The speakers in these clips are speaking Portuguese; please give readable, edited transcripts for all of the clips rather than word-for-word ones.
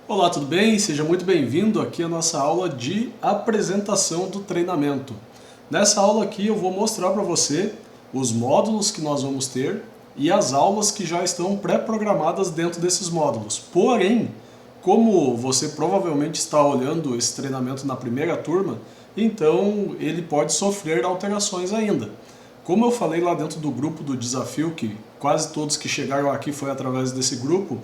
Olá, tudo bem? Seja muito bem-vindo aqui à nossa aula de apresentação do treinamento. Nessa aula aqui eu vou mostrar para você os módulos que nós vamos ter e as aulas que já estão pré-programadas dentro desses módulos. Porém, como você provavelmente está olhando esse treinamento na primeira turma, então ele pode sofrer alterações ainda. Como eu falei lá dentro do grupo do desafio, que quase todos que chegaram aqui foi através desse grupo,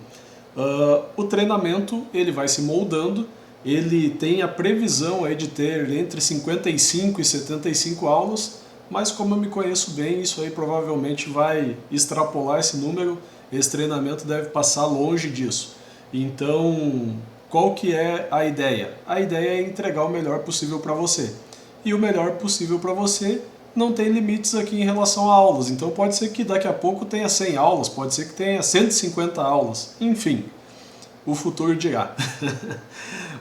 o treinamento ele vai se moldando, ele tem a previsão aí de ter entre 55 e 75 aulas, mas como eu me conheço bem, isso aí provavelmente vai extrapolar esse número, esse treinamento deve passar longe disso. Então, qual que é a ideia? A ideia é entregar o melhor possível para você. E o melhor possível para você não tem limites aqui em relação a aulas, então pode ser que daqui a pouco tenha 100 aulas, pode ser que tenha 150 aulas, enfim, o futuro dirá.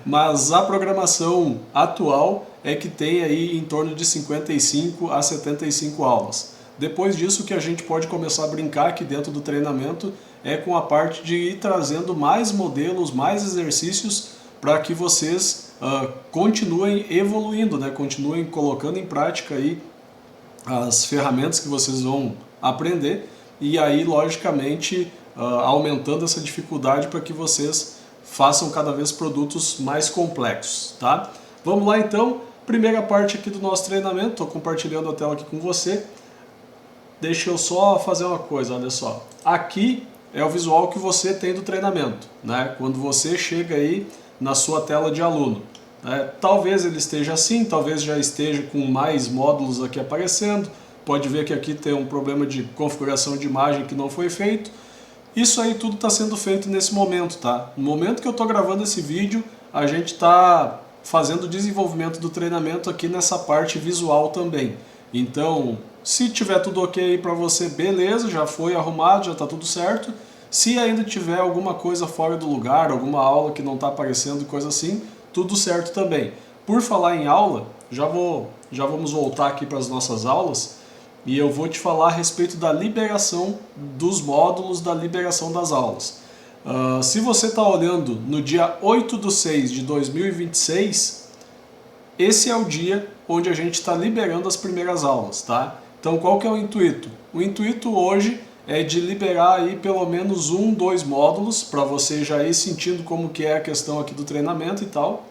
Mas a programação atual é que tem aí em torno de 55 a 75 aulas. Depois disso, o que a gente pode começar a brincar aqui dentro do treinamento é com a parte de ir trazendo mais modelos, mais exercícios para que vocês continuem evoluindo, né? Continuem colocando em prática aí as ferramentas que vocês vão aprender e aí, logicamente, aumentando essa dificuldade para que vocês façam cada vez produtos mais complexos, tá? Vamos lá então, primeira parte aqui do nosso treinamento, estou compartilhando a tela aqui com você. Deixa eu só fazer uma coisa, olha só. Aqui é o visual que você tem do treinamento, né? Quando você chega aí na sua tela de aluno. Talvez ele esteja assim, talvez já esteja com mais módulos aqui aparecendo. Pode ver que aqui tem um problema de configuração de imagem que não foi feito. Isso aí tudo está sendo feito nesse momento, tá? No momento que eu estou gravando esse vídeo, a gente está fazendo o desenvolvimento do treinamento aqui nessa parte visual também. Então, se tiver tudo ok aí para você, beleza, já foi arrumado, já está tudo certo. Se ainda tiver alguma coisa fora do lugar, alguma aula que não está aparecendo, coisa assim, tudo certo também. Por falar em aula, já vamos voltar aqui para as nossas aulas e eu vou te falar a respeito da liberação dos módulos, da liberação das aulas. Se você está olhando no dia 8/6/2026, esse é o dia onde a gente está liberando as primeiras aulas, tá? Então qual que é o intuito? O intuito hoje é de liberar aí pelo menos 2 módulos para você já ir sentindo como que é a questão aqui do treinamento e tal.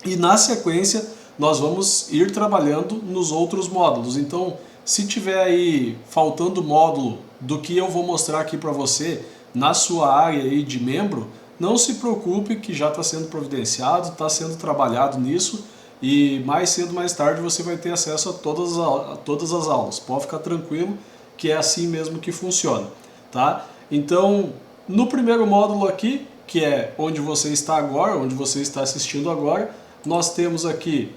E na sequência nós vamos ir trabalhando nos outros módulos. Então, se tiver aí faltando módulo do que eu vou mostrar aqui para você na sua área aí de membro, não se preocupe que já está sendo providenciado, está sendo trabalhado nisso e mais cedo ou mais tarde você vai ter acesso a todas as aulas. Pode ficar tranquilo que é assim mesmo que funciona, tá? Então, no primeiro módulo aqui, que é onde você está agora, onde você está assistindo agora, nós temos aqui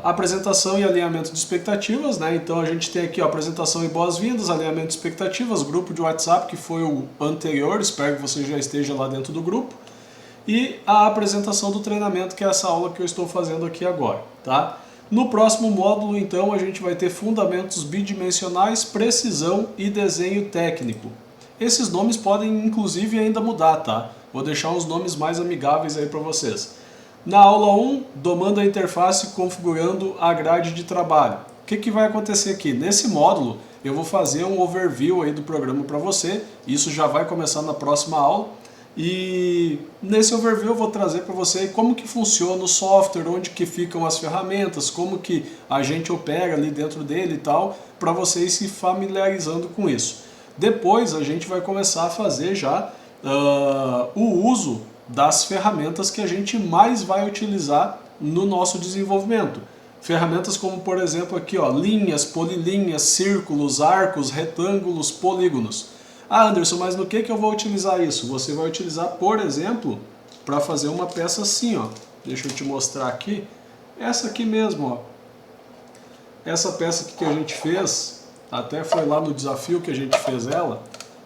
apresentação e alinhamento de expectativas, né? Então a gente tem aqui apresentação e boas-vindas, alinhamento de expectativas, grupo de WhatsApp, que foi o anterior, espero que você já esteja lá dentro do grupo, e a apresentação do treinamento, que é essa aula que eu estou fazendo aqui agora, tá? No próximo módulo, então, a gente vai ter fundamentos bidimensionais, precisão e desenho técnico. Esses nomes podem, inclusive, ainda mudar, tá? Vou deixar uns nomes mais amigáveis aí para vocês. Na aula 1, domando a interface configurando a grade de trabalho. O que vai acontecer aqui? Nesse módulo, eu vou fazer um overview aí do programa para você. Isso já vai começar na próxima aula. E nesse overview eu vou trazer para você como que funciona o software, onde que ficam as ferramentas, como que a gente opera ali dentro dele e tal, para vocês se familiarizando com isso. Depois a gente vai começar a fazer já o uso das ferramentas que a gente mais vai utilizar no nosso desenvolvimento. Ferramentas como, por exemplo, aqui, ó, linhas, polilinhas, círculos, arcos, retângulos, polígonos. Ah, Anderson, mas no que eu vou utilizar isso? Você vai utilizar, por exemplo, para fazer uma peça assim, ó. Deixa eu te mostrar aqui. Essa aqui mesmo, ó. Essa peça aqui que a gente fez, até foi lá no desafio que a gente fez ela.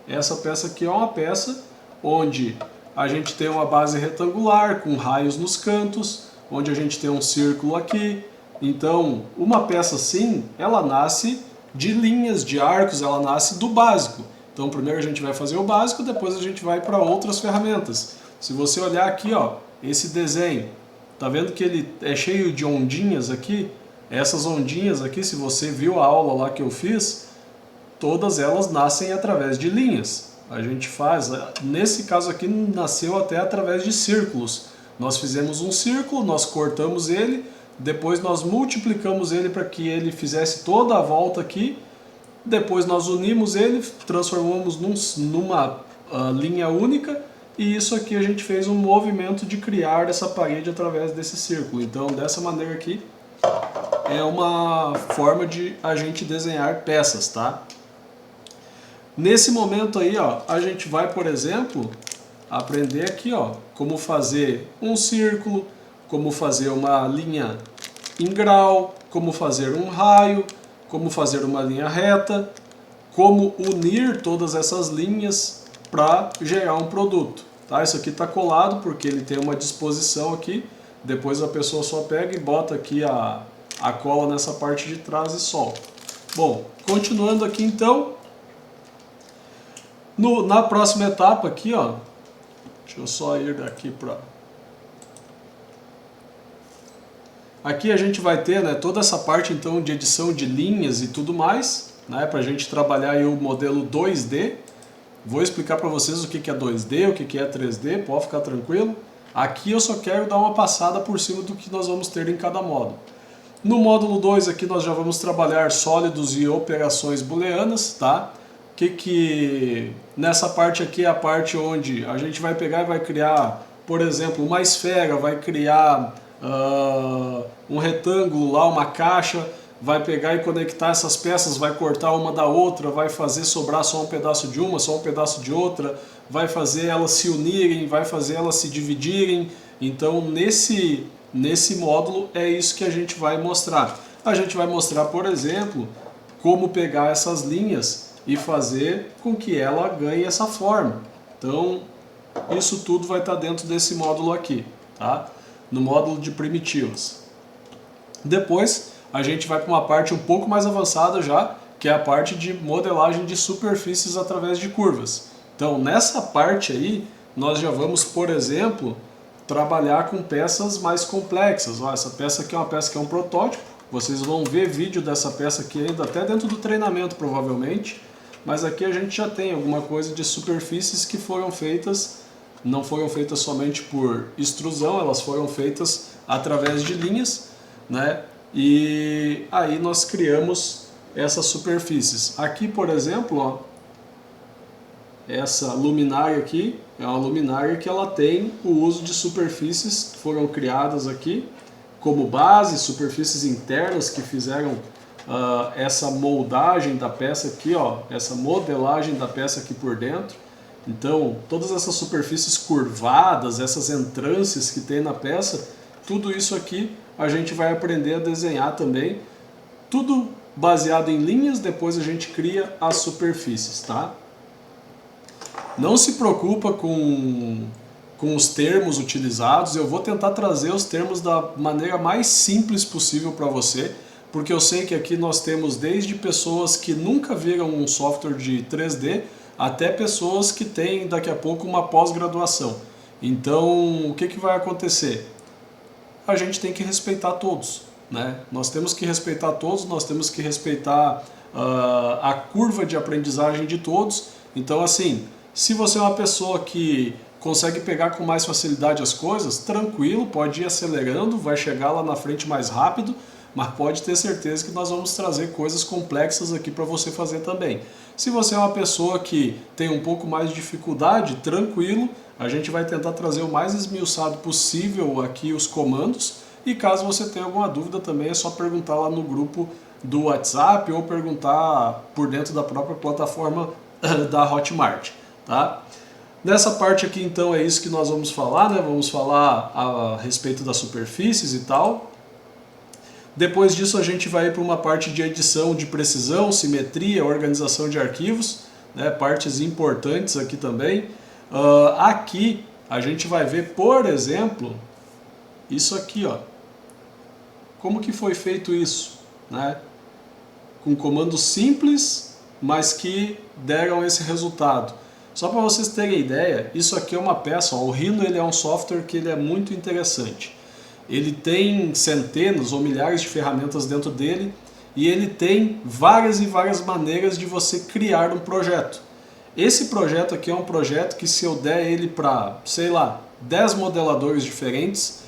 Essa peça aqui é uma peça onde a gente tem uma base retangular com raios nos cantos, onde a gente tem um círculo aqui. Então, uma peça assim, ela nasce de linhas, de arcos, ela nasce do básico. Então primeiro a gente vai fazer o básico, depois a gente vai para outras ferramentas. Se você olhar aqui, ó, esse desenho, tá vendo que ele é cheio de ondinhas aqui? Essas ondinhas aqui, se você viu a aula lá que eu fiz, todas elas nascem através de linhas. A gente faz, nesse caso aqui, nasceu até através de círculos. Nós fizemos um círculo, nós cortamos ele, depois nós multiplicamos ele para que ele fizesse toda a volta aqui, depois nós unimos ele, transformamos numa linha única, e isso aqui a gente fez um movimento de criar essa parede através desse círculo. Então, dessa maneira aqui, é uma forma de a gente desenhar peças, tá? Nesse momento aí, ó, a gente vai, por exemplo, aprender aqui, ó, como fazer um círculo, como fazer uma linha em grau, como fazer um raio, como fazer uma linha reta, como unir todas essas linhas para gerar um produto. Tá? Isso aqui está colado porque ele tem uma disposição aqui, depois a pessoa só pega e bota aqui a cola nessa parte de trás e solta. Bom, continuando aqui então, na próxima etapa aqui, ó, deixa eu só ir daqui para... Aqui a gente vai ter, né, toda essa parte então de edição de linhas e tudo mais, né, para a gente trabalhar aí o modelo 2D. Vou explicar para vocês o que é 2D, o que é 3D, pode ficar tranquilo. Aqui eu só quero dar uma passada por cima do que nós vamos ter em cada módulo. No módulo 2 aqui nós já vamos trabalhar sólidos e operações booleanas, tá? Nessa parte aqui é a parte onde a gente vai pegar e vai criar, por exemplo, uma esfera, vai criar um retângulo lá, uma caixa, vai pegar e conectar essas peças, vai cortar uma da outra, vai fazer sobrar só um pedaço de uma, só um pedaço de outra, vai fazer elas se unirem, vai fazer elas se dividirem. Então nesse módulo é isso que a gente vai mostrar. A gente vai mostrar, por exemplo, como pegar essas linhas e fazer com que ela ganhe essa forma. Então isso tudo vai estar dentro desse módulo aqui, tá? No módulo de primitivas. Depois a gente vai para uma parte um pouco mais avançada já, que é a parte de modelagem de superfícies através de curvas. Então nessa parte aí nós já vamos, por exemplo, trabalhar com peças mais complexas. Ó, essa peça aqui é uma peça que é um protótipo, vocês vão ver vídeo dessa peça aqui ainda até dentro do treinamento provavelmente, mas aqui a gente já tem alguma coisa de superfícies que foram feitas, não foram feitas somente por extrusão, elas foram feitas através de linhas, né? E aí nós criamos essas superfícies. Aqui, por exemplo, ó, essa luminária aqui é uma luminária que ela tem o uso de superfícies que foram criadas aqui como base, superfícies internas que fizeram essa moldagem da peça aqui, ó, essa modelagem da peça aqui por dentro. Então, todas essas superfícies curvadas, essas entrâncias que tem na peça, tudo isso aqui a gente vai aprender a desenhar também, tudo baseado em linhas, depois a gente cria as superfícies, tá? Não se preocupa com os termos utilizados, eu vou tentar trazer os termos da maneira mais simples possível para você, porque eu sei que aqui nós temos desde pessoas que nunca viram um software de 3D, até pessoas que têm daqui a pouco uma pós-graduação. Então, o que vai acontecer? A gente tem que respeitar todos, né? Nós temos que respeitar todos, nós temos que respeitar a curva de aprendizagem de todos. Então, assim, se você é uma pessoa que consegue pegar com mais facilidade as coisas, tranquilo, pode ir acelerando, vai chegar lá na frente mais rápido, mas pode ter certeza que nós vamos trazer coisas complexas aqui para você fazer também. Se você é uma pessoa que tem um pouco mais de dificuldade, tranquilo, a gente vai tentar trazer o mais esmiuçado possível aqui os comandos, e caso você tenha alguma dúvida também é só perguntar lá no grupo do WhatsApp ou perguntar por dentro da própria plataforma da Hotmart, tá? Nessa parte aqui então é isso que nós vamos falar, né? Vamos falar a respeito das superfícies e tal. Depois disso a gente vai para uma parte de edição de precisão, simetria, organização de arquivos, né? Partes importantes aqui também. Aqui a gente vai ver, por exemplo, isso aqui, ó. Como que foi feito isso, né? Com comandos simples, mas que deram esse resultado. Só para vocês terem ideia, isso aqui é uma peça, ó, o Rhino ele é um software que ele é muito interessante. Ele tem centenas ou milhares de ferramentas dentro dele e ele tem várias e várias maneiras de você criar um projeto. Esse projeto aqui é um projeto que se eu der ele para, sei lá, 10 modeladores diferentes,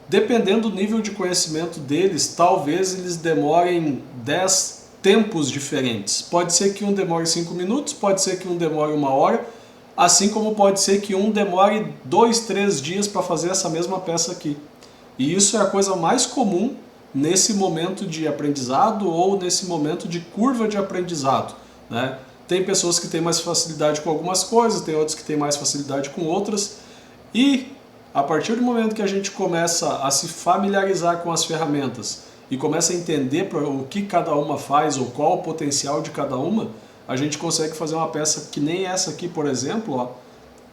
dependendo do nível de conhecimento deles, talvez eles demorem 10 tempos diferentes. Pode ser que um demore 5 minutos, pode ser que um demore 1 hora, assim como pode ser que um demore 2, 3 dias para fazer essa mesma peça aqui. E isso é a coisa mais comum nesse momento de aprendizado ou nesse momento de curva de aprendizado, né? Tem pessoas que têm mais facilidade com algumas coisas, tem outras que têm mais facilidade com outras. E a partir do momento que a gente começa a se familiarizar com as ferramentas e começa a entender o que cada uma faz ou qual o potencial de cada uma, a gente consegue fazer uma peça que nem essa aqui, por exemplo. Ó.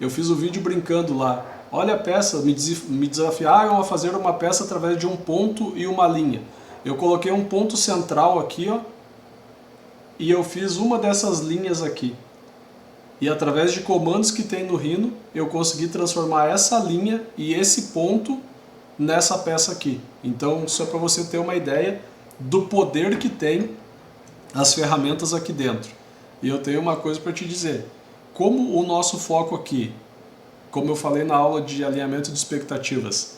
Eu fiz o vídeo brincando lá. Olha a peça, me desafiaram a fazer uma peça através de um ponto e uma linha. Eu coloquei um ponto central aqui, ó, e eu fiz uma dessas linhas aqui. E através de comandos que tem no Rhino, eu consegui transformar essa linha e esse ponto nessa peça aqui. Então, isso é para você ter uma ideia do poder que tem as ferramentas aqui dentro. E eu tenho uma coisa para te dizer. Como o nosso foco aqui, como eu falei na aula de alinhamento de expectativas,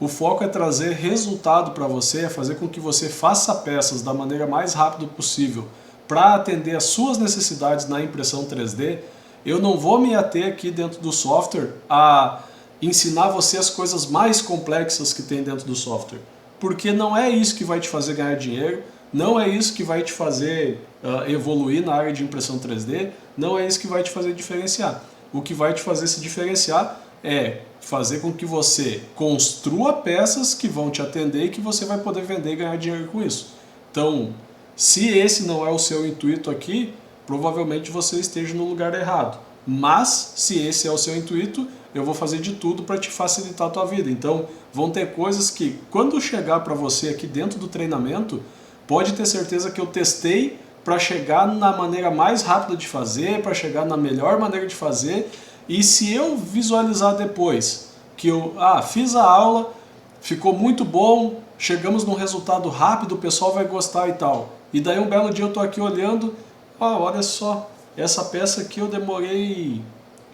o foco é trazer resultado para você, é fazer com que você faça peças da maneira mais rápida possível para atender as suas necessidades na impressão 3D, eu não vou me ater aqui dentro do software a ensinar você as coisas mais complexas que tem dentro do software. Porque não é isso que vai te fazer ganhar dinheiro, não é isso que vai te fazer evoluir na área de impressão 3D, não é isso que vai te fazer diferenciar. O que vai te fazer se diferenciar é fazer com que você construa peças que vão te atender e que você vai poder vender e ganhar dinheiro com isso. Então, se esse não é o seu intuito aqui, provavelmente você esteja no lugar errado. Mas, se esse é o seu intuito, eu vou fazer de tudo para te facilitar a tua vida. Então, vão ter coisas que, quando chegar para você aqui dentro do treinamento, pode ter certeza que eu testei para chegar na maneira mais rápida de fazer, para chegar na melhor maneira de fazer. E se eu visualizar depois que eu fiz a aula, ficou muito bom, chegamos num resultado rápido, o pessoal vai gostar e tal. E daí um belo dia eu estou aqui olhando, olha só, essa peça aqui eu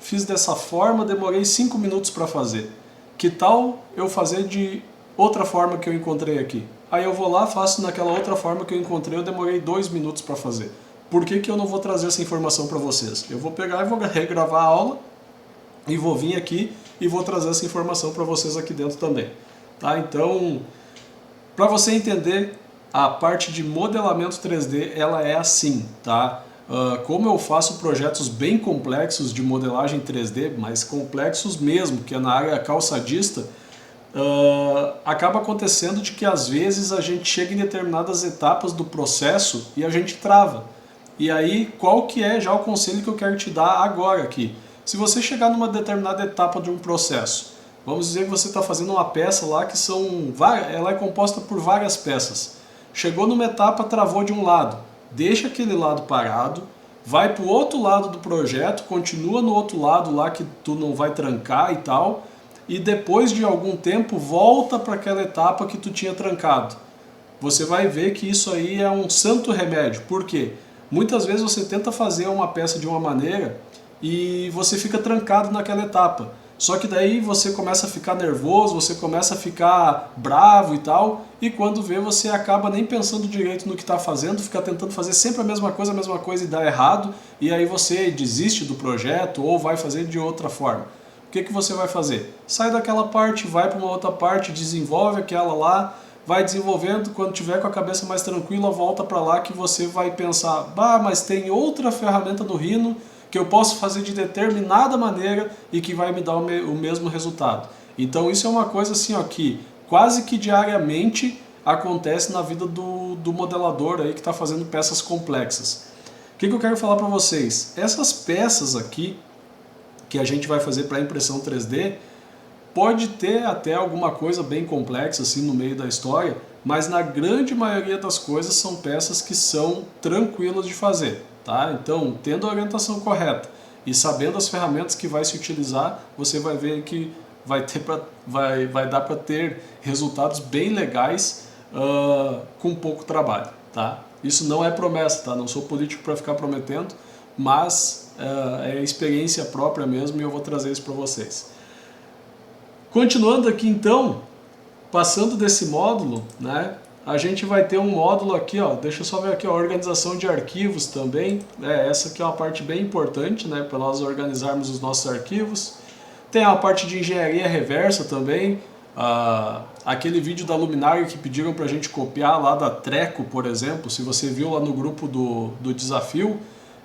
fiz dessa forma, demorei 5 minutos para fazer. Que tal eu fazer de outra forma que eu encontrei aqui? Aí eu vou lá, faço naquela outra forma que eu encontrei, eu demorei 2 minutos para fazer. Por que que eu não vou trazer essa informação para vocês? Eu vou pegar e vou regravar a aula e vou vir aqui e vou trazer essa informação para vocês aqui dentro também. Tá? Então, para você entender, a parte de modelamento 3D, ela é assim, tá? Como eu faço projetos bem complexos de modelagem 3D, mas complexos mesmo, que é na área calçadista, acaba acontecendo de que às vezes a gente chega em determinadas etapas do processo e a gente trava. E aí, qual que é já o conselho que eu quero te dar agora aqui? Se você chegar numa determinada etapa de um processo, vamos dizer que você está fazendo uma peça lá que ela é composta por várias peças. Chegou numa etapa, travou de um lado, deixa aquele lado parado, vai para o outro lado do projeto, continua no outro lado lá que tu não vai trancar e tal, e depois de algum tempo volta para aquela etapa que tu tinha trancado. Você vai ver que isso aí é um santo remédio. Por quê? Muitas vezes você tenta fazer uma peça de uma maneira e você fica trancado naquela etapa. Só que daí você começa a ficar nervoso, você começa a ficar bravo e tal, e quando vê você acaba nem pensando direito no que está fazendo, fica tentando fazer sempre a mesma coisa e dá errado, e aí você desiste do projeto ou vai fazer de outra forma. O que que você vai fazer? Sai daquela parte, vai para uma outra parte, desenvolve aquela lá, vai desenvolvendo, quando tiver com a cabeça mais tranquila, volta para lá que você vai pensar, mas tem outra ferramenta no Rhino que eu posso fazer de determinada maneira e que vai me dar o mesmo resultado. Então isso é uma coisa assim, ó, que quase que diariamente acontece na vida do modelador aí que está fazendo peças complexas. O que eu quero falar para vocês? Essas peças aqui que a gente vai fazer para impressão 3D, pode ter até alguma coisa bem complexa assim no meio da história, mas na grande maioria das coisas são peças que são tranquilas de fazer. Tá? Então, tendo a orientação correta E sabendo as ferramentas que vai se utilizar, você vai ver que vai dar para ter resultados bem legais com pouco trabalho, tá? Isso não é promessa, tá? Não sou político para ficar prometendo, mas é experiência própria mesmo e eu vou trazer isso para vocês. Continuando aqui então, passando desse módulo, né? A gente vai ter um módulo aqui, ó, deixa eu só ver aqui, ó, organização de arquivos também, essa aqui é uma parte bem importante, né, para nós organizarmos os nossos arquivos. Tem a parte de engenharia reversa também, aquele vídeo da luminária que pediram para a gente copiar lá da Treco, por exemplo, se você viu lá no grupo do desafio,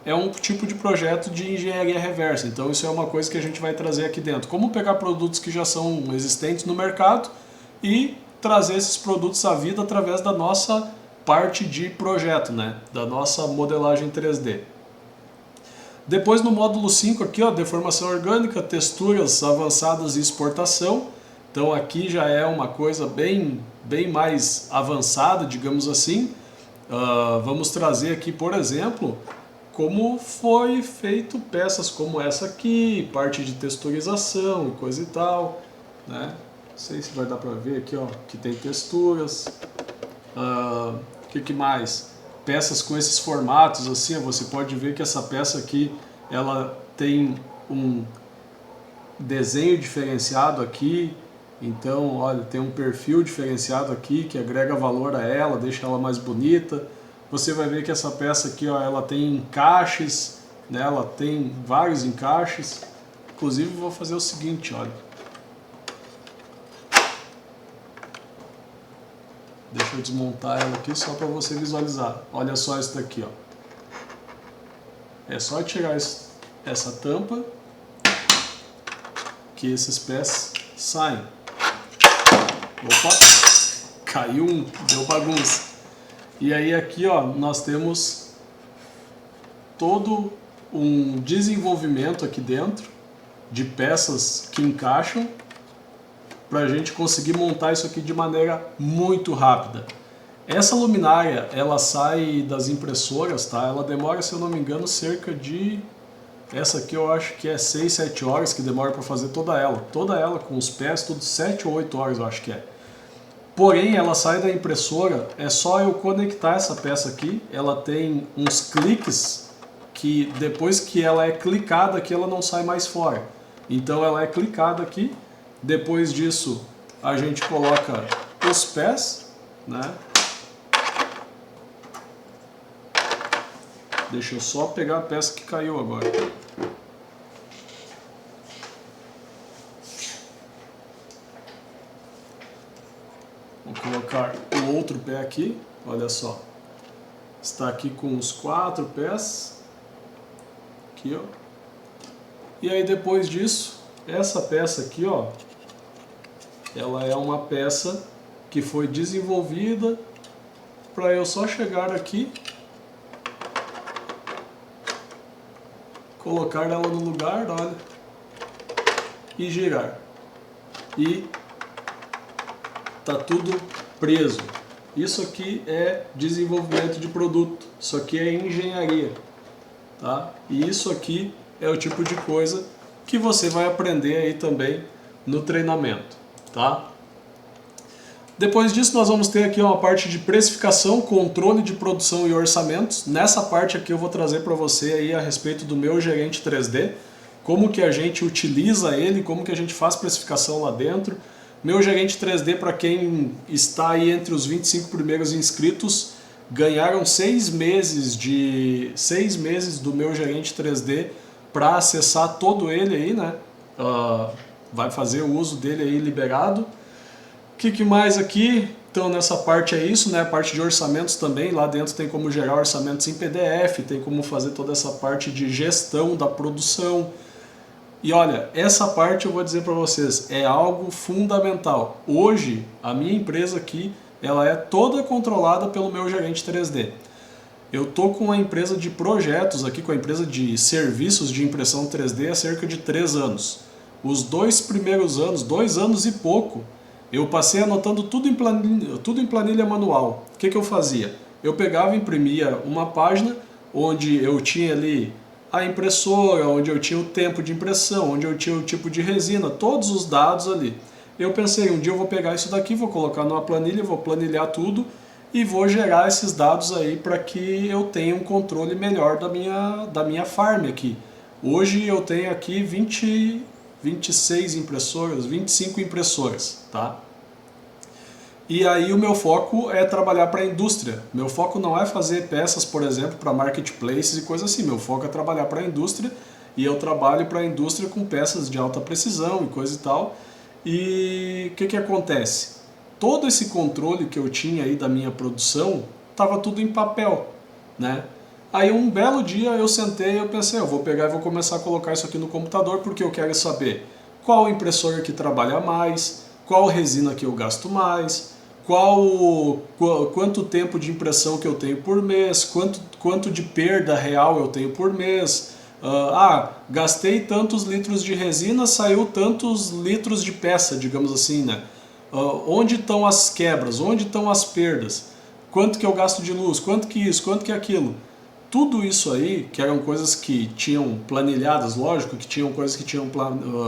é um tipo de projeto de engenharia reversa, então isso é uma coisa que a gente vai trazer aqui dentro. Como pegar produtos que já são existentes no mercado e trazer esses produtos à vida através da nossa parte de projeto, né? Da nossa modelagem 3D. Depois no módulo 5 aqui, ó, deformação orgânica, texturas avançadas e exportação. Então aqui já é uma coisa bem mais avançada, digamos assim. Vamos trazer aqui, por exemplo, como foi feito peças como essa aqui, parte de texturização e coisa e tal, né? Não sei se vai dar para ver aqui, ó, que tem texturas. Que mais? Peças com esses formatos assim, você pode ver que essa peça aqui, ela tem um desenho diferenciado aqui. Então, olha, tem um perfil diferenciado aqui que agrega valor a ela, deixa ela mais bonita. Você vai ver que essa peça aqui, ó, ela tem encaixes, né? Ela tem vários encaixes. Inclusive, vou fazer o seguinte, olha. Deixa eu desmontar ela aqui só para você visualizar. Olha só isso daqui, ó. É só tirar essa tampa que esses pés saem. Opa! Caiu um, deu bagunça. E aí aqui, ó, nós temos todo um desenvolvimento aqui dentro de peças que encaixam para a gente conseguir montar isso aqui de maneira muito rápida. Essa luminária, ela sai das impressoras, tá? Ela demora, se eu não me engano, cerca de... Essa aqui eu acho que é 6, 7 horas que demora para fazer toda ela. Toda ela com os pés, tudo 7 ou 8 horas eu acho que é. Porém, ela sai da impressora, é só eu conectar essa peça aqui. Ela tem uns cliques que depois que ela é clicada aqui, ela não sai mais fora. Então ela é clicada aqui. Depois disso, a gente coloca os pés, né? Deixa eu só pegar a peça que caiu agora. Vou colocar o outro pé aqui, olha só. Está aqui com os 4 pés. Aqui, ó. E aí depois disso, essa peça aqui, ó, ela é uma peça que foi desenvolvida para eu só chegar aqui, colocar ela no lugar, olha, e girar. E tá tudo preso. Isso aqui é desenvolvimento de produto, isso aqui é engenharia, tá? E isso aqui é o tipo de coisa que você vai aprender aí também no treinamento, tá? Depois disso nós vamos ter aqui uma parte de precificação, controle de produção e orçamentos. Nessa parte aqui eu vou trazer para você aí a respeito do meu gerente 3D, como que a gente utiliza ele, como que a gente faz precificação lá dentro. Meu gerente 3D, para quem está aí entre os 25 primeiros inscritos, ganharam 6 meses do meu gerente 3D para acessar todo ele aí, né? Vai fazer o uso dele aí liberado. O que mais aqui? Então nessa parte é isso, né? A parte de orçamentos também, lá dentro tem como gerar orçamentos em PDF, tem como fazer toda essa parte de gestão da produção. E olha, essa parte eu vou dizer para vocês, é algo fundamental. Hoje, a minha empresa aqui, ela é toda controlada pelo meu gerente 3D. Eu tô com a empresa de projetos aqui, com a empresa de serviços de impressão 3D há cerca de 3 anos. Os 2 primeiros anos, 2 anos e pouco, eu passei anotando tudo em planilha manual. O que eu fazia? Eu pegava e imprimia uma página onde eu tinha ali a impressora, onde eu tinha o tempo de impressão, onde eu tinha o tipo de resina, todos os dados ali. Eu pensei, um dia eu vou pegar isso daqui, vou colocar numa planilha, vou planilhar tudo e vou gerar esses dados aí para que eu tenha um controle melhor da minha farm aqui. Hoje eu tenho aqui 26 impressoras, 25 impressoras, tá? E aí o meu foco é trabalhar para a indústria. Meu foco não é fazer peças, por exemplo, para marketplaces e coisas assim. Meu foco é trabalhar para a indústria e eu trabalho para a indústria com peças de alta precisão e coisa e tal. E o que acontece? Todo esse controle que eu tinha aí da minha produção estava tudo em papel, né? Aí um belo dia eu sentei e eu pensei, eu vou pegar e vou começar a colocar isso aqui no computador porque eu quero saber qual impressora que trabalha mais, qual resina que eu gasto mais, quanto tempo de impressão que eu tenho por mês, quanto de perda real eu tenho por mês. Gastei tantos litros de resina, saiu tantos litros de peça, digamos assim, né? Onde estão as quebras, onde estão as perdas, quanto que eu gasto de luz, quanto que isso, quanto que aquilo. Tudo isso aí, que eram coisas que tinham planilhadas, lógico que tinham coisas que tinham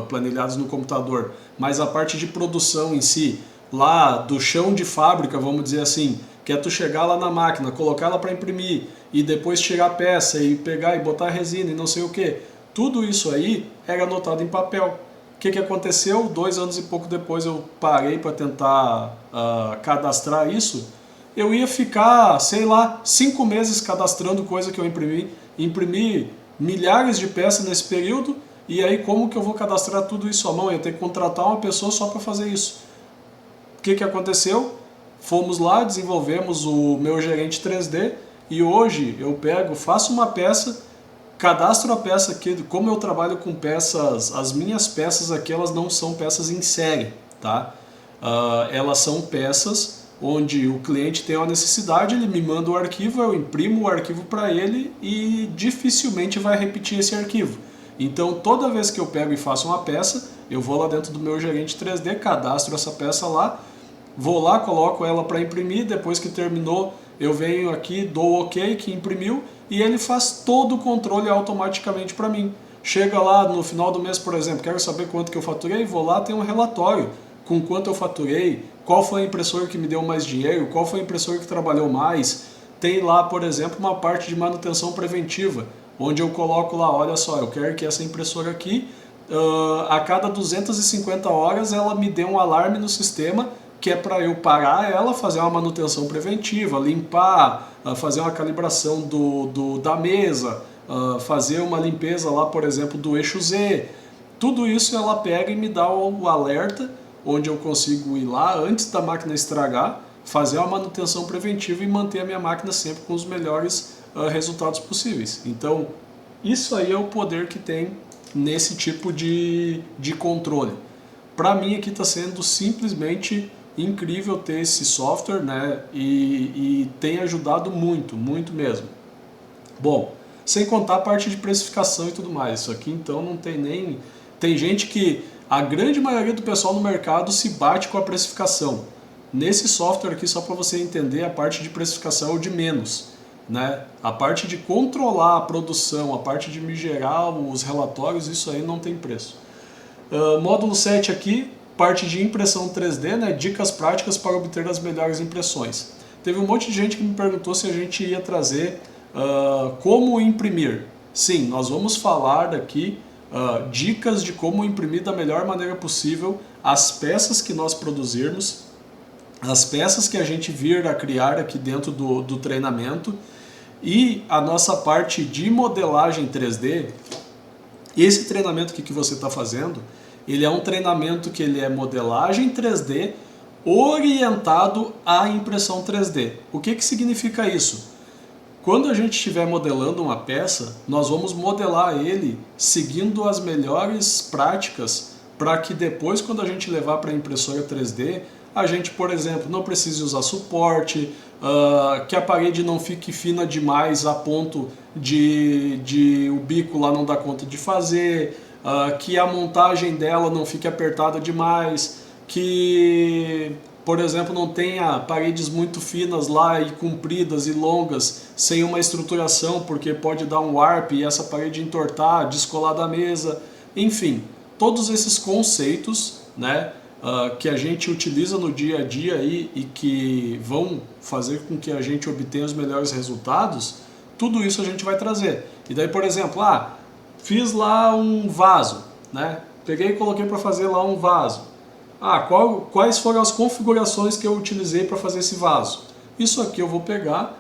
planilhadas no computador, mas a parte de produção em si, lá do chão de fábrica, vamos dizer assim, que é tu chegar lá na máquina, colocar ela para imprimir e depois tirar a peça e pegar e botar a resina e não sei o que. Tudo isso aí era anotado em papel. O que aconteceu? 2 anos e pouco depois eu parei para tentar cadastrar isso. Eu ia ficar, sei lá, 5 meses cadastrando coisa que eu imprimi. Imprimi milhares de peças nesse período e aí como que eu vou cadastrar tudo isso à mão? Eu ia ter que contratar uma pessoa só para fazer isso. O que aconteceu? Fomos lá, desenvolvemos o meu gerente 3D e hoje eu pego, faço uma peça, cadastro a peça aqui. Como eu trabalho com peças, as minhas peças aqui elas não são peças em série, tá? Elas são peças onde o cliente tem uma necessidade, ele me manda o arquivo, eu imprimo o arquivo para ele e dificilmente vai repetir esse arquivo. Então toda vez que eu pego e faço uma peça, eu vou lá dentro do meu gerente 3D, cadastro essa peça lá, vou lá, coloco ela para imprimir, depois que terminou eu venho aqui, dou OK que imprimiu e ele faz todo o controle automaticamente para mim. Chega lá no final do mês, por exemplo, quero saber quanto que eu faturei, vou lá, tem um relatório com quanto eu faturei, qual foi a impressora que me deu mais dinheiro, qual foi a impressora que trabalhou mais. Tem lá, por exemplo, uma parte de manutenção preventiva, onde eu coloco lá, olha só, eu quero que essa impressora aqui, a cada 250 horas ela me dê um alarme no sistema, que é para eu parar ela, fazer uma manutenção preventiva, limpar, fazer uma calibração da mesa, fazer uma limpeza lá, por exemplo, do eixo Z. Tudo isso ela pega e me dá o alerta, onde eu consigo ir lá antes da máquina estragar, fazer uma manutenção preventiva e manter a minha máquina sempre com os melhores resultados possíveis. Então, isso aí é o poder que tem nesse tipo de controle. Para mim aqui está sendo simplesmente incrível ter esse software, né? E tem ajudado muito, muito mesmo. Bom, sem contar a parte de precificação e tudo mais. Isso aqui então não tem nem... Tem gente que... A grande maioria do pessoal no mercado se bate com a precificação. Nesse software aqui, só para você entender, a parte de precificação é o de menos, né? A parte de controlar a produção, a parte de me gerar os relatórios, isso aí não tem preço. Módulo 7 aqui, parte de impressão 3D, né? Dicas práticas para obter as melhores impressões. Teve um monte de gente que me perguntou se a gente ia trazer como imprimir. Sim, nós vamos falar daqui dicas de como imprimir da melhor maneira possível as peças que nós produzirmos, as peças que a gente vir a criar aqui dentro do treinamento e a nossa parte de modelagem 3D. Esse treinamento que você está fazendo, ele é um treinamento que ele é modelagem 3D orientado à impressão 3D. O que significa isso? Quando a gente estiver modelando uma peça, nós vamos modelar ele seguindo as melhores práticas para que depois, quando a gente levar para a impressora 3D, a gente, por exemplo, não precise usar suporte, que a parede não fique fina demais a ponto de o bico lá não dar conta de fazer, que a montagem dela não fique apertada demais, que por exemplo, não tenha paredes muito finas lá e compridas e longas, sem uma estruturação, porque pode dar um warp e essa parede entortar, descolar da mesa, enfim, todos esses conceitos, né, que a gente utiliza no dia a dia e que vão fazer com que a gente obtenha os melhores resultados, tudo isso a gente vai trazer. E daí, por exemplo, fiz lá um vaso, né? Peguei e coloquei para fazer lá um vaso. Quais foram as configurações que eu utilizei para fazer esse vaso? Isso aqui eu vou pegar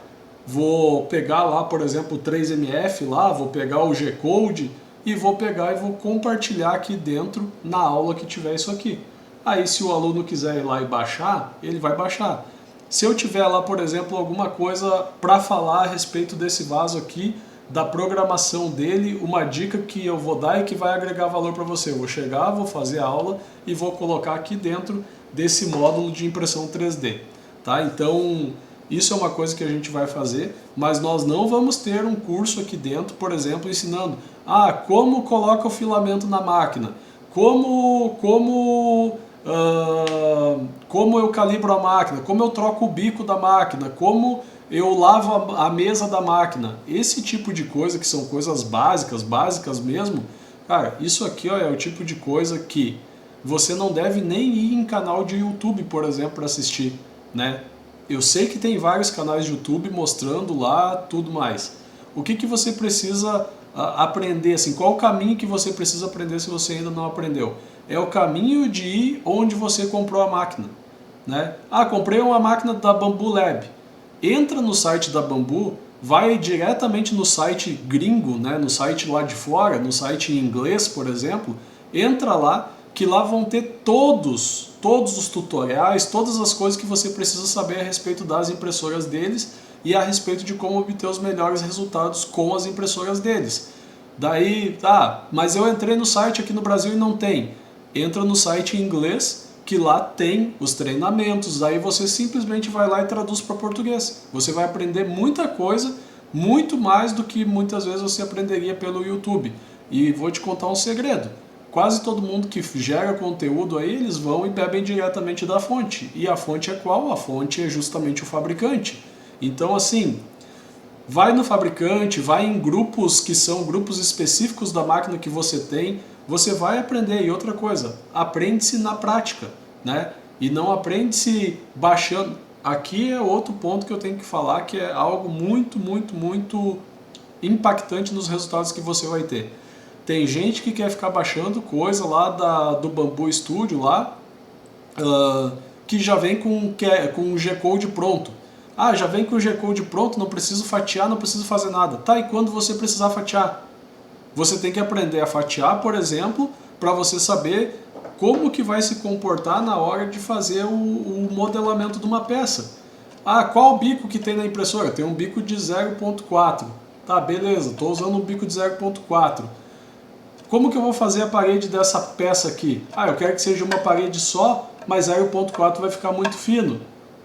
lá, por exemplo, o 3MF lá, vou pegar o G-Code e vou pegar e vou compartilhar aqui dentro na aula que tiver isso aqui. Aí se o aluno quiser ir lá e baixar, ele vai baixar. Se eu tiver lá, por exemplo, alguma coisa para falar a respeito desse vaso aqui, da programação dele, uma dica que eu vou dar e que vai agregar valor para você. Eu vou chegar, vou fazer a aula e vou colocar aqui dentro desse módulo de impressão 3D. Tá? Então, isso é uma coisa que a gente vai fazer, mas nós não vamos ter um curso aqui dentro, por exemplo, ensinando como coloca o filamento na máquina, como eu calibro a máquina, como eu troco o bico da máquina, como eu lavo a mesa da máquina. Esse tipo de coisa, que são coisas básicas mesmo, cara, isso aqui é o tipo de coisa que você não deve nem ir em canal de YouTube, por exemplo, para assistir, né? Eu sei que tem vários canais de YouTube mostrando lá tudo mais. O que você precisa aprender, assim, qual o caminho que você precisa aprender se você ainda não aprendeu? É o caminho de ir onde você comprou a máquina, né? Comprei uma máquina da Bambu Lab. Entra no site da Bambu, vai diretamente no site gringo, né? No site lá de fora, no site em inglês, por exemplo, entra lá, que lá vão ter todos os tutoriais, todas as coisas que você precisa saber a respeito das impressoras deles e a respeito de como obter os melhores resultados com as impressoras deles. Daí, mas eu entrei no site aqui no Brasil e não tem. Entra no site em inglês, que lá tem os treinamentos, aí você simplesmente vai lá e traduz para português. Você vai aprender muita coisa, muito mais do que muitas vezes você aprenderia pelo YouTube. E vou te contar um segredo. Quase todo mundo que gera conteúdo aí, eles vão e bebem diretamente da fonte. E a fonte é qual? A fonte é justamente o fabricante. Então, assim, vai no fabricante, vai em grupos que são grupos específicos da máquina que você tem, você vai aprender. E outra coisa, aprende-se na prática, né? E não aprende-se baixando. Aqui é outro ponto que eu tenho que falar, que é algo muito impactante nos resultados que você vai ter. Tem gente que quer ficar baixando coisa lá do Bambu Studio lá, que já vem com o G-Code pronto. Já vem com o G-Code pronto, não preciso fatiar, não preciso fazer nada. Tá, e quando você precisar fatiar? Você tem que aprender a fatiar, por exemplo, para você saber como que vai se comportar na hora de fazer o modelamento de uma peça. Qual o bico que tem na impressora? Tem um bico de 0.4. Tá, beleza, estou usando um bico de 0.4. Como que eu vou fazer a parede dessa peça aqui? Eu quero que seja uma parede só, mas 0.4 vai ficar muito fino.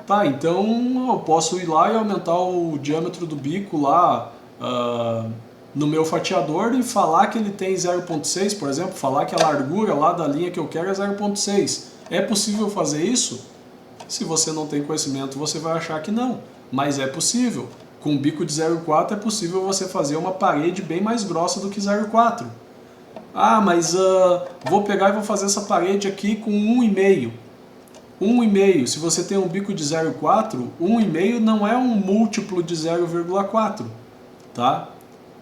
Tá, então eu posso ir lá e aumentar o diâmetro do bico lá no meu fatiador e falar que ele tem 0.6, por exemplo, falar que a largura lá da linha que eu quero é 0.6. É possível fazer isso? Se você não tem conhecimento, você vai achar que não, mas é possível. Com um bico de 0.4 é possível você fazer uma parede bem mais grossa do que 0.4. Mas vou pegar e vou fazer essa parede aqui com 1,5. 1,5, se você tem um bico de 0,4, 1,5 não é um múltiplo de 0,4, tá?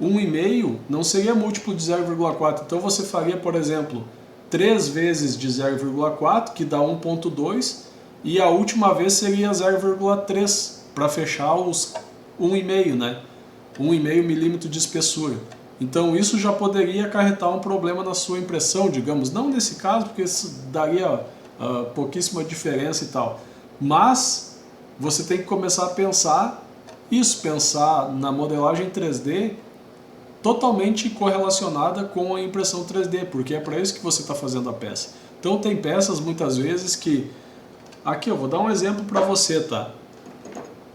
1,5 não seria múltiplo de 0,4, então você faria, por exemplo, 3 vezes de 0,4, que dá 1,2, e a última vez seria 0,3, para fechar os 1,5, né? 1,5 milímetro de espessura. Então isso já poderia acarretar um problema na sua impressão, digamos, não nesse caso, porque isso daria pouquíssima diferença e tal. Mas você tem que começar a pensar na modelagem 3D totalmente correlacionada com a impressão 3D, porque é para isso que você está fazendo a peça. Então tem peças muitas vezes que... Aqui eu vou dar um exemplo para você, tá?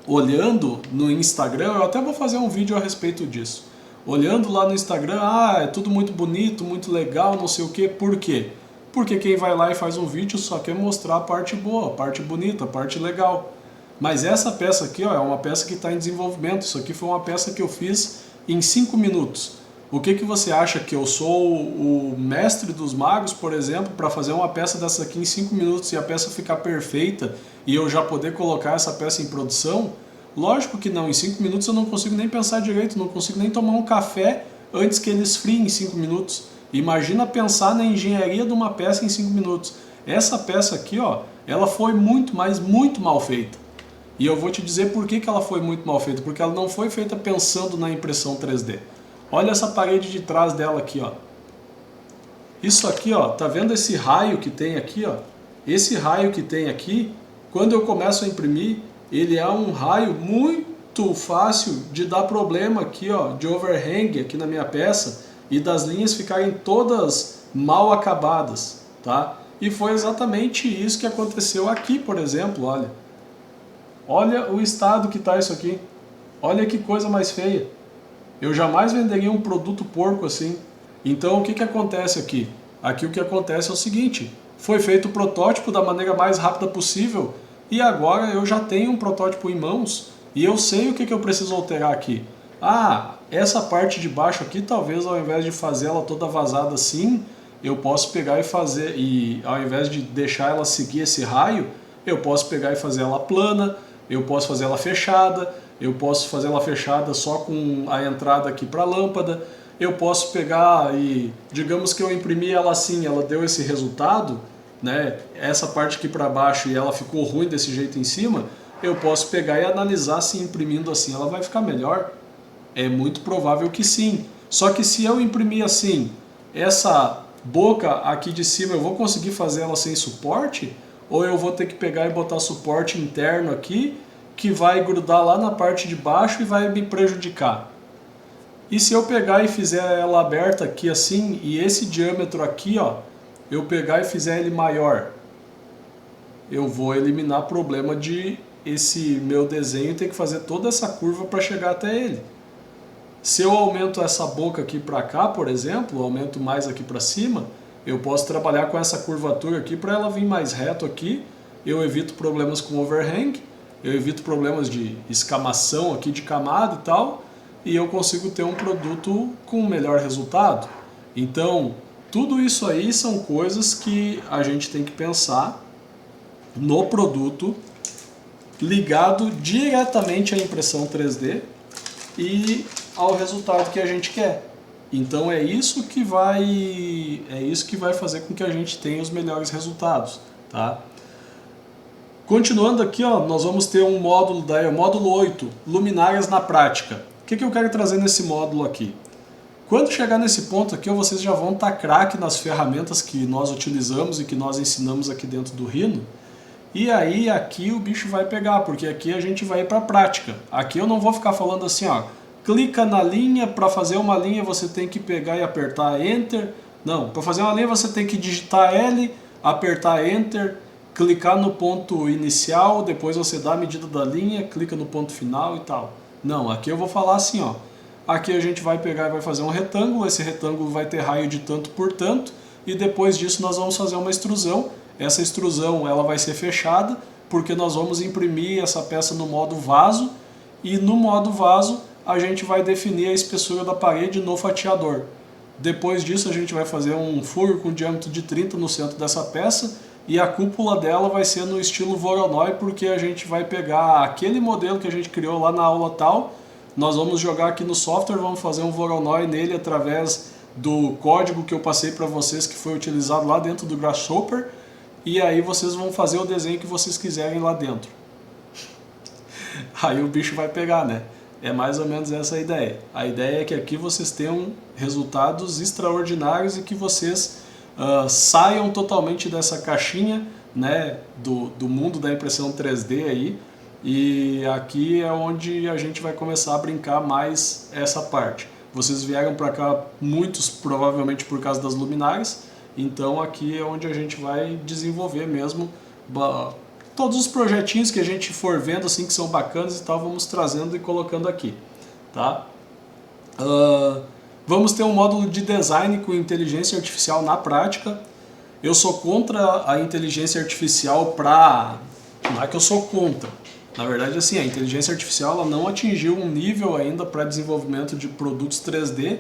Olhando no Instagram, eu até vou fazer um vídeo a respeito disso. Olhando lá no Instagram, é tudo muito bonito, muito legal, não sei o quê. Por quê? porque quem vai lá e faz um vídeo só quer mostrar a parte boa, a parte bonita, a parte legal. Mas essa peça aqui, ó, é uma peça que está em desenvolvimento. Isso aqui foi uma peça que eu fiz em 5 minutos. O que você acha, que eu sou o mestre dos magos, por exemplo, para fazer uma peça dessa aqui em 5 minutos e a peça ficar perfeita e eu já poder colocar essa peça em produção? Lógico que não, em 5 minutos eu não consigo nem pensar direito, não consigo nem tomar um café antes que ele esfrie em 5 minutos. Imagina pensar na engenharia de uma peça em 5 minutos. Essa peça aqui, ó, ela foi muito, mas muito mal feita. E eu vou te dizer por que ela foi muito mal feita, porque ela não foi feita pensando na impressão 3D. Olha essa parede de trás dela aqui, ó. Isso aqui, ó, tá vendo esse raio que tem aqui, ó? Esse raio que tem aqui, quando eu começo a imprimir, ele é um raio muito fácil de dar problema aqui, ó, de overhang aqui na minha peça e das linhas ficarem todas mal acabadas, tá? E foi exatamente isso que aconteceu aqui, por exemplo, olha. Olha o estado que tá isso aqui. Olha que coisa mais feia. Eu jamais venderia um produto porco assim. Então o que acontece aqui? Aqui o que acontece é o seguinte: foi feito o protótipo da maneira mais rápida possível e agora eu já tenho um protótipo em mãos e eu sei o que eu preciso alterar aqui. Ah, essa parte de baixo aqui, talvez ao invés de fazer ela toda vazada assim, eu posso pegar e fazer, e ao invés de deixar ela seguir esse raio, eu posso pegar e fazer ela plana, eu posso fazer ela fechada, eu posso fazer ela fechada só com a entrada aqui para a lâmpada, eu posso pegar e, digamos que eu imprimi ela assim, ela deu esse resultado, né, essa parte aqui para baixo e ela ficou ruim desse jeito em cima, eu posso pegar e analisar se imprimindo assim ela vai ficar melhor. É muito provável que sim. Só que se eu imprimir assim, essa boca aqui de cima, eu vou conseguir fazer ela sem suporte? Ou eu vou ter que pegar e botar suporte interno aqui, que vai grudar lá na parte de baixo e vai me prejudicar? E se eu pegar e fizer ela aberta aqui assim, e esse diâmetro aqui, ó, eu pegar e fizer ele maior, eu vou eliminar problema de esse meu desenho ter que fazer toda essa curva para chegar até ele. Se eu aumento essa boca aqui para cá, por exemplo, aumento mais aqui para cima, eu posso trabalhar com essa curvatura aqui para ela vir mais reto aqui, eu evito problemas com overhang, eu evito problemas de escamação aqui de camada e tal, e eu consigo ter um produto com um melhor resultado. Então, tudo isso aí são coisas que a gente tem que pensar no produto ligado diretamente à impressão 3D e ao resultado que a gente quer. Então é isso que vai fazer com que a gente tenha os melhores resultados, tá? Continuando aqui, ó, nós vamos ter um módulo, daí, módulo 8, luminárias na prática. O que eu quero trazer nesse módulo aqui? Quando chegar nesse ponto aqui, vocês já vão estar craque nas ferramentas que nós utilizamos e que nós ensinamos aqui dentro do Rhino. E aí aqui o bicho vai pegar, porque aqui a gente vai ir para a prática. Aqui eu não vou ficar falando assim, ó, clica na linha, para fazer uma linha você tem que pegar e apertar Enter. Não, para fazer uma linha você tem que digitar L, apertar Enter, clicar no ponto inicial, depois você dá a medida da linha, clica no ponto final e tal. Não, aqui eu vou falar assim, ó. Aqui a gente vai pegar e vai fazer um retângulo, esse retângulo vai ter raio de tanto por tanto, e depois disso nós vamos fazer uma extrusão. Essa extrusão ela vai ser fechada, porque nós vamos imprimir essa peça no modo vaso, e no modo vaso a gente vai definir a espessura da parede no fatiador. Depois disso a gente vai fazer um furo com diâmetro de 30 no centro dessa peça, e a cúpula dela vai ser no estilo Voronoi, porque a gente vai pegar aquele modelo que a gente criou lá na aula tal, nós vamos jogar aqui no software, vamos fazer um Voronoi nele através do código que eu passei para vocês, que foi utilizado lá dentro do Grasshopper, e aí vocês vão fazer o desenho que vocês quiserem lá dentro. Aí o bicho vai pegar, né? É mais ou menos essa a ideia. A ideia é que aqui vocês tenham resultados extraordinários e que vocês saiam totalmente dessa caixinha, né, do mundo da impressão 3D aí, e aqui é onde a gente vai começar a brincar mais essa parte. Vocês vieram para cá, muitos provavelmente por causa das luminárias, então aqui é onde a gente vai desenvolver mesmo todos os projetinhos que a gente for vendo assim que são bacanas e tal, vamos trazendo e colocando aqui, tá? Vamos ter um módulo de design com inteligência artificial na prática. eu sou contra a inteligência artificial para... Não é que eu sou contra. Na verdade, assim, a inteligência artificial ela não atingiu um nível ainda para desenvolvimento de produtos 3D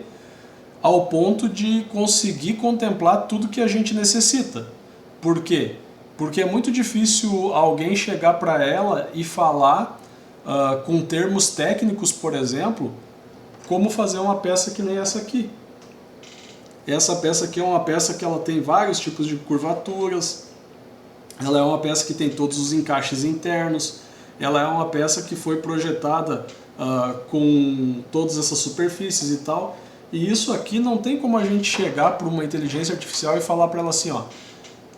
ao ponto de conseguir contemplar tudo que a gente necessita. Por quê? Porque é muito difícil alguém chegar para ela e falar com termos técnicos, por exemplo, como fazer uma peça que nem essa aqui. Essa peça aqui é uma peça que ela tem vários tipos de curvaturas, ela é uma peça que tem todos os encaixes internos, ela é uma peça que foi projetada com todas essas superfícies e tal, e isso aqui não tem como a gente chegar para uma inteligência artificial e falar para ela assim, ó,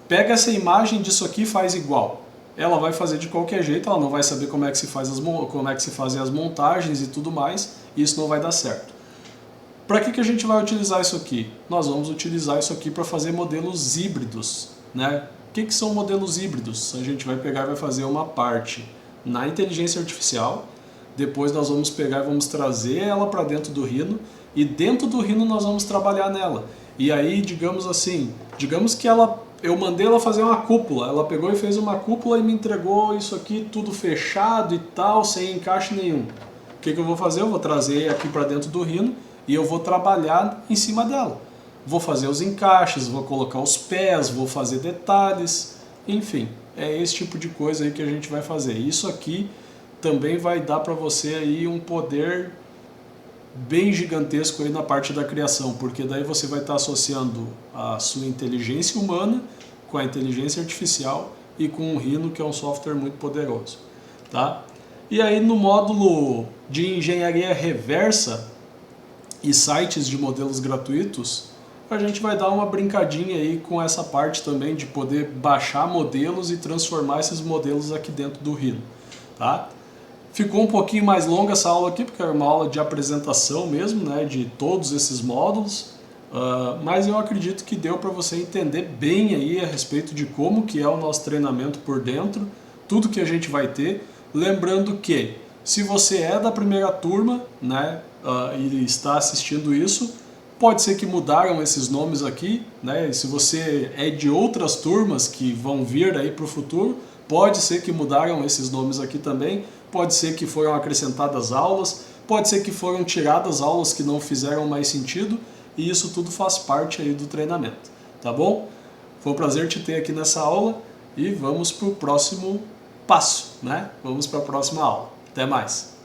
pega essa imagem disso aqui e faz igual. Ela vai fazer de qualquer jeito, ela não vai saber como é que se fazem as montagens e tudo mais, e isso não vai dar certo. Para que a gente vai utilizar isso aqui? Nós vamos utilizar isso aqui para fazer modelos híbridos, né? O que são modelos híbridos? A gente vai pegar e vai fazer uma parte na inteligência artificial, depois nós vamos pegar e vamos trazer ela para dentro do Rhino, e dentro do Rhino nós vamos trabalhar nela. E aí, digamos assim, digamos que eu mandei ela fazer uma cúpula, ela pegou e fez uma cúpula e me entregou isso aqui tudo fechado e tal, sem encaixe nenhum. O que eu vou fazer? Eu vou trazer aqui para dentro do Rhino e eu vou trabalhar em cima dela. Vou fazer os encaixes, vou colocar os pés, vou fazer detalhes, enfim, é esse tipo de coisa aí que a gente vai fazer. Isso aqui também vai dar para você aí um poder bem gigantesco aí na parte da criação, porque daí você vai estar associando a sua inteligência humana com a inteligência artificial e com o Rhino, que é um software muito poderoso, tá? E aí no módulo de engenharia reversa e sites de modelos gratuitos, a gente vai dar uma brincadinha aí com essa parte também de poder baixar modelos e transformar esses modelos aqui dentro do Rhino, tá? Ficou um pouquinho mais longa essa aula aqui, porque era uma aula de apresentação mesmo, né, de todos esses módulos, mas eu acredito que deu para você entender bem aí a respeito de como que é o nosso treinamento por dentro, tudo que a gente vai ter. Lembrando que, se você é da primeira turma, né, e está assistindo isso, pode ser que mudaram esses nomes aqui, né, e se você é de outras turmas que vão vir aí para o futuro, pode ser que mudaram esses nomes aqui também, pode ser que foram acrescentadas aulas, pode ser que foram tiradas aulas que não fizeram mais sentido, e isso tudo faz parte aí do treinamento, tá bom? Foi um prazer te ter aqui nessa aula e vamos para o próximo passo, né? Vamos para a próxima aula. Até mais!